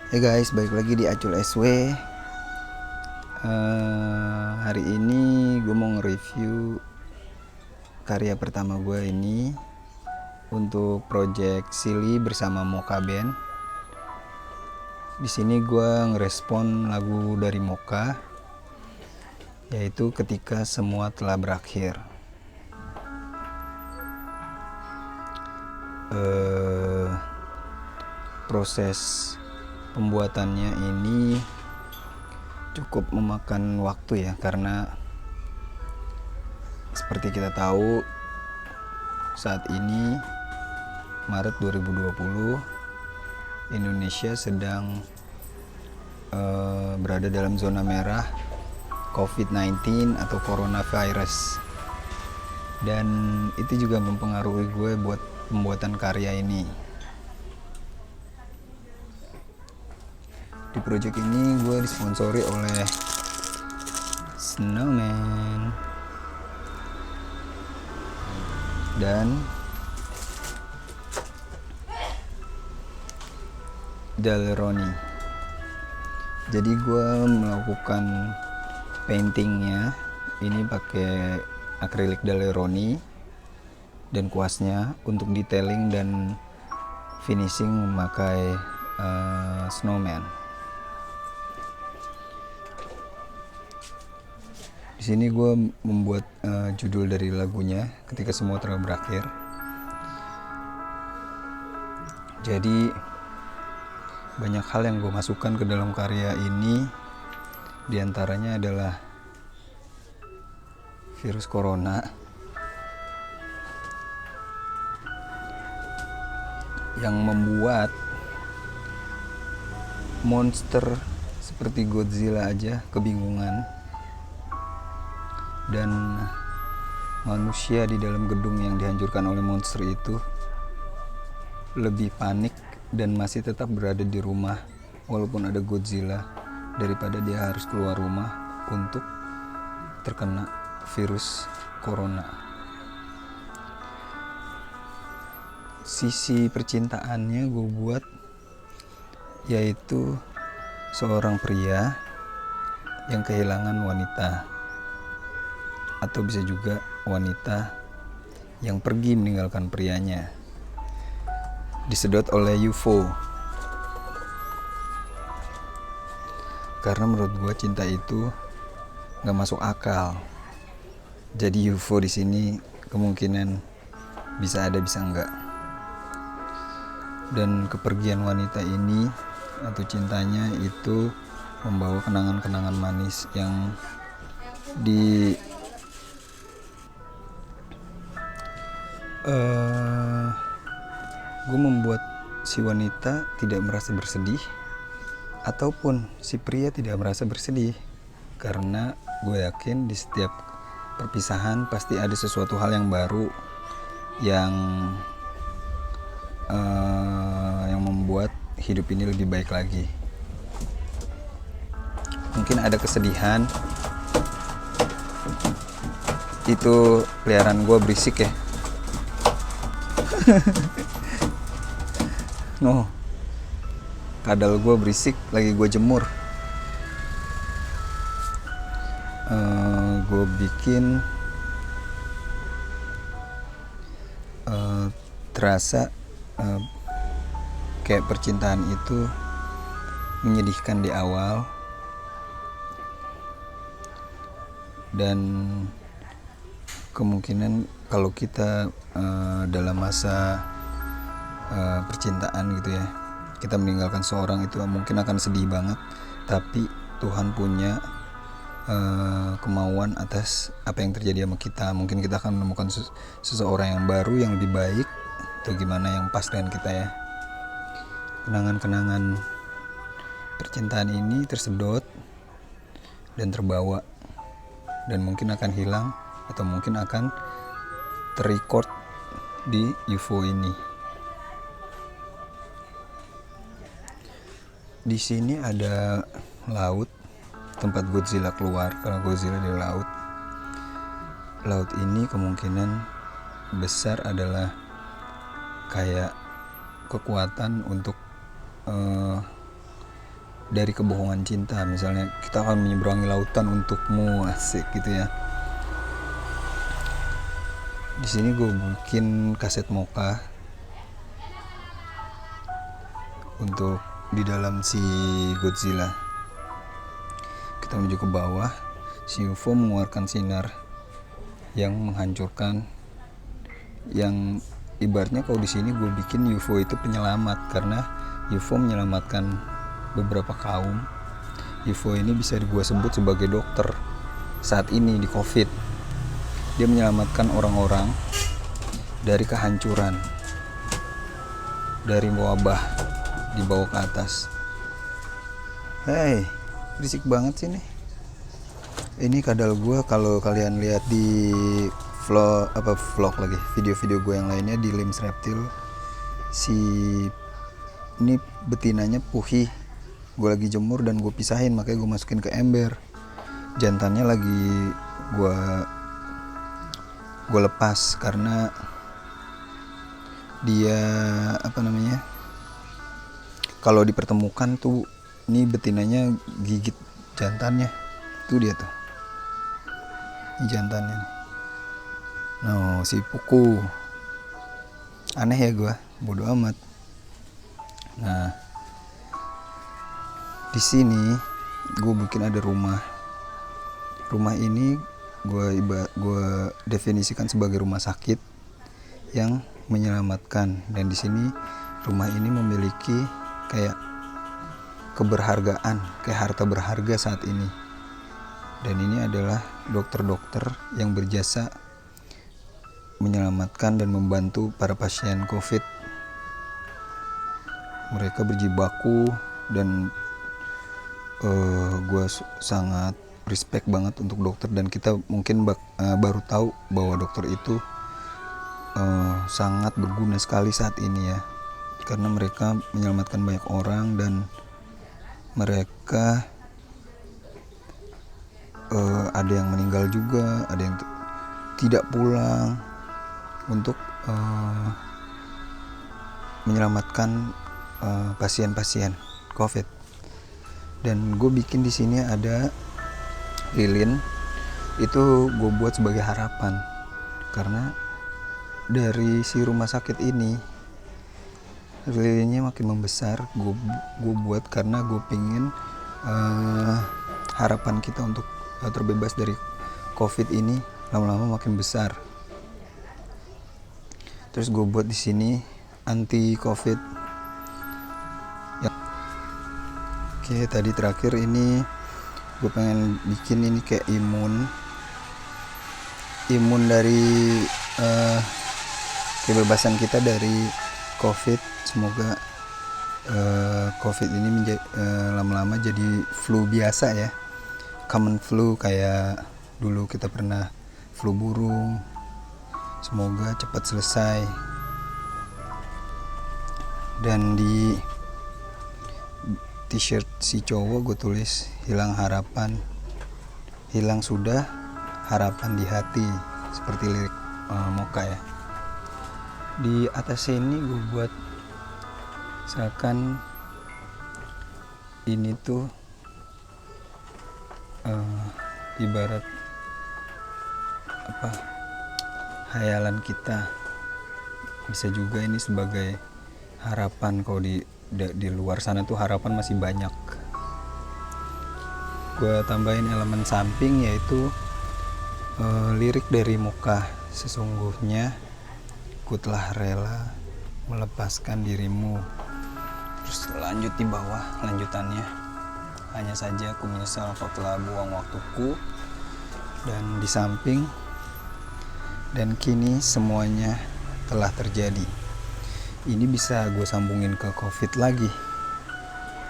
Hey guys, balik lagi di Acul SW. Hari ini gue mau nge-review karya pertama gue ini untuk project Silly bersama Mocha Band. Di sini gue ngerespon lagu dari Mocha, yaitu Ketika Semua Telah Berakhir. Proses pembuatannya ini cukup memakan waktu ya, karena seperti kita tahu saat ini Maret 2020 Indonesia sedang berada dalam zona merah COVID-19 atau coronavirus, dan itu juga mempengaruhi gue buat pembuatan karya ini. Di project ini gue disponsori oleh Snowman dan Daleroni. Jadi gue melakukan paintingnya ini pakai akrilik Daleroni dan kuasnya. Untuk detailing dan finishing memakai Snowman. Di sini gue membuat judul dari lagunya Ketika Semua Telah Berakhir. Jadi banyak hal yang gue masukkan ke dalam karya ini. Di antaranya adalah virus corona yang membuat monster seperti Godzilla aja kebingungan, dan manusia di dalam gedung yang dihancurkan oleh monster itu lebih panik dan masih tetap berada di rumah walaupun ada Godzilla, daripada dia harus keluar rumah untuk terkena virus corona. Sisi percintaannya gue buat yaitu seorang pria yang kehilangan wanita, atau bisa juga wanita yang pergi meninggalkan prianya, disedot oleh UFO. Karena menurut gue cinta itu nggak masuk akal. Jadi UFO di sini kemungkinan bisa ada bisa enggak. Dan kepergian wanita ini atau cintanya itu membawa kenangan-kenangan manis yang gue membuat si wanita tidak merasa bersedih ataupun si pria tidak merasa bersedih, karena gue yakin di setiap perpisahan pasti ada sesuatu hal yang baru yang membuat hidup ini lebih baik lagi. Mungkin ada kesedihan, itu peliharaan gue berisik ya. No, kadal gue berisik lagi gue jemur. Gue bikin terasa kayak percintaan itu menyedihkan di awal, dan kemungkinan kalau kita dalam masa percintaan gitu ya, kita meninggalkan seorang itu mungkin akan sedih banget, tapi Tuhan punya kemauan atas apa yang terjadi sama kita. Mungkin kita akan menemukan seseorang yang baru, yang lebih baik, atau gimana, yang pas dengan kita ya. Kenangan-kenangan percintaan ini tersedot dan terbawa, dan mungkin akan hilang atau mungkin akan terrecord di UFO ini. Di sini ada laut, tempat Godzilla keluar karena Godzilla di laut. Laut ini kemungkinan besar adalah kayak kekuatan untuk dari kebohongan cinta. Misalnya kita akan menyeberangi lautan untukmu, asik gitu ya. Di sini gue bikin kaset mocha untuk di dalam si Godzilla. Kita menuju ke bawah, si UFO mengeluarkan sinar yang menghancurkan, yang ibaratnya kalau di sini gue bikin UFO itu penyelamat, karena UFO menyelamatkan beberapa kaum. UFO ini bisa gue sebut sebagai dokter saat ini di COVID. Dia menyelamatkan orang-orang dari kehancuran, dari wabah dibawa ke atas. Hey, berisik banget sih nih. Ini kadal gue, kalau kalian lihat di vlog lagi, video-video gue yang lainnya di Limbs Reptile, si ini betinanya puhi. Gue lagi jemur dan gue pisahin, makanya gue masukin ke ember. Jantannya lagi gue lepas karena dia kalau dipertemukan tuh, ini betinanya gigit jantannya. Tuh dia tuh, ini jantannya. No, si puku. Aneh ya gue, bodo amat. Nah, di sini gue bikin ada rumah. Rumah ini gue definisikan sebagai rumah sakit yang menyelamatkan. Dan di sini rumah ini memiliki kayak keberhargaan, kayak harta berharga saat ini. Dan ini adalah dokter-dokter yang berjasa menyelamatkan dan membantu para pasien COVID. Mereka berjibaku dan gue sangat respect banget untuk dokter, dan kita mungkin baru tahu bahwa dokter itu sangat berguna sekali saat ini ya, karena mereka menyelamatkan banyak orang dan mereka ada yang meninggal juga, ada yang tidak pulang untuk menyelamatkan pasien-pasien COVID. Dan gue bikin di sini ada lilin, itu gue buat sebagai harapan, karena dari si rumah sakit ini lilinnya makin membesar. Gue buat karena gue pingin harapan kita untuk terbebas dari COVID ini lama-lama makin besar. Terus gue buat di sini anti COVID. Oke, tadi terakhir ini gue pengen bikin ini kayak imun dari kebebasan kita dari COVID. Semoga COVID ini lama-lama jadi flu biasa ya, common flu kayak dulu kita pernah flu burung. Semoga cepat selesai. Dan di t-shirt si cowok gue tulis, hilang harapan, hilang sudah harapan di hati, seperti lirik Mocha ya. Di atas ini gue buat seakan ini tuh ibarat hayalan kita. Bisa juga ini sebagai harapan. Kalau di luar sana tuh harapan masih banyak. Gue tambahin elemen samping, yaitu lirik dari Mocha. Sesungguhnya ku telah rela melepaskan dirimu. Terus lanjut di bawah lanjutannya, hanya saja aku menyesal kau telah buang waktuku. Dan di samping, dan kini semuanya telah terjadi. Ini bisa gue sambungin ke COVID lagi.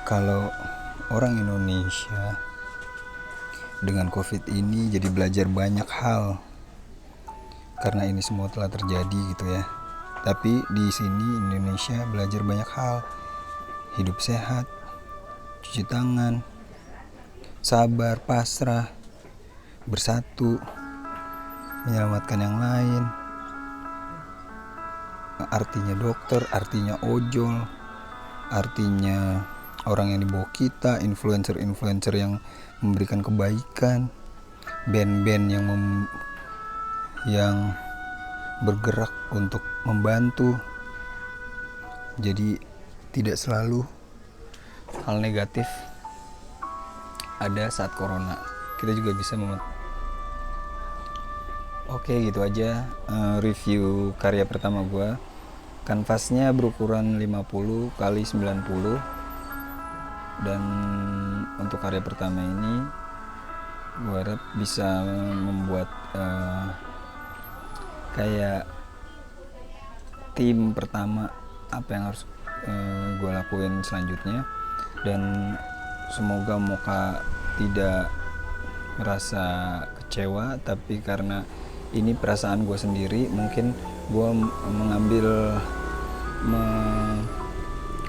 Kalau orang Indonesia dengan COVID ini jadi belajar banyak hal, karena ini semua telah terjadi gitu ya. Tapi di sini Indonesia belajar banyak hal. Hidup sehat, cuci tangan, sabar, pasrah, bersatu, menyelamatkan yang lain. Artinya dokter, artinya ojol, artinya orang yang di bawah kita, influencer-influencer yang memberikan kebaikan, band-band yang bergerak untuk membantu. Jadi tidak selalu hal negatif ada saat corona. Kita juga bisa Oke, gitu aja review karya pertama gue. Kanvasnya berukuran 50 kali 90, dan untuk karya pertama ini gue harap bisa membuat kayak tim pertama apa yang harus gue lakuin selanjutnya. Dan semoga Moka tidak merasa kecewa, tapi karena ini perasaan gue sendiri, mungkin gue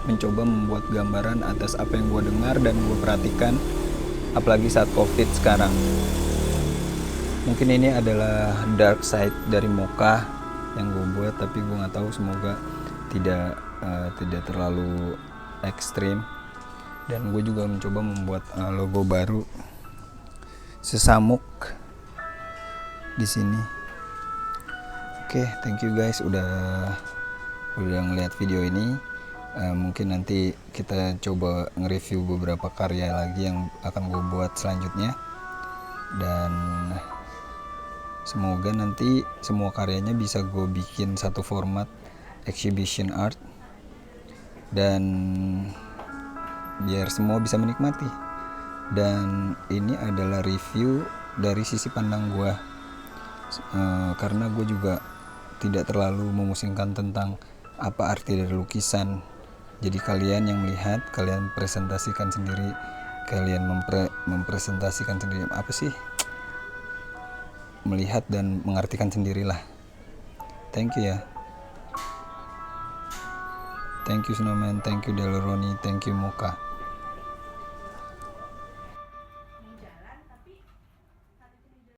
mencoba membuat gambaran atas apa yang gue dengar dan gue perhatikan, apalagi saat COVID sekarang. Mungkin ini adalah dark side dari Moka yang gue buat, tapi gue nggak tahu, semoga tidak terlalu ekstrim. Dan gue juga mencoba membuat logo baru, sesamuk di sini. Oke, thank you guys udah ngeliat video ini. Mungkin nanti kita coba nge-review beberapa karya lagi yang akan gue buat selanjutnya, dan semoga nanti semua karyanya bisa gue bikin satu format exhibition art, dan biar semua bisa menikmati. Dan ini adalah review dari sisi pandang gue, karena gue juga tidak terlalu memusingkan tentang apa arti dari lukisan. Jadi kalian yang melihat, kalian presentasikan sendiri, kalian mempresentasikan sendiri apa sih, melihat dan mengartikan sendirilah. Thank you ya. Thank you Snowman, thank you Delaroni, thank you Moka.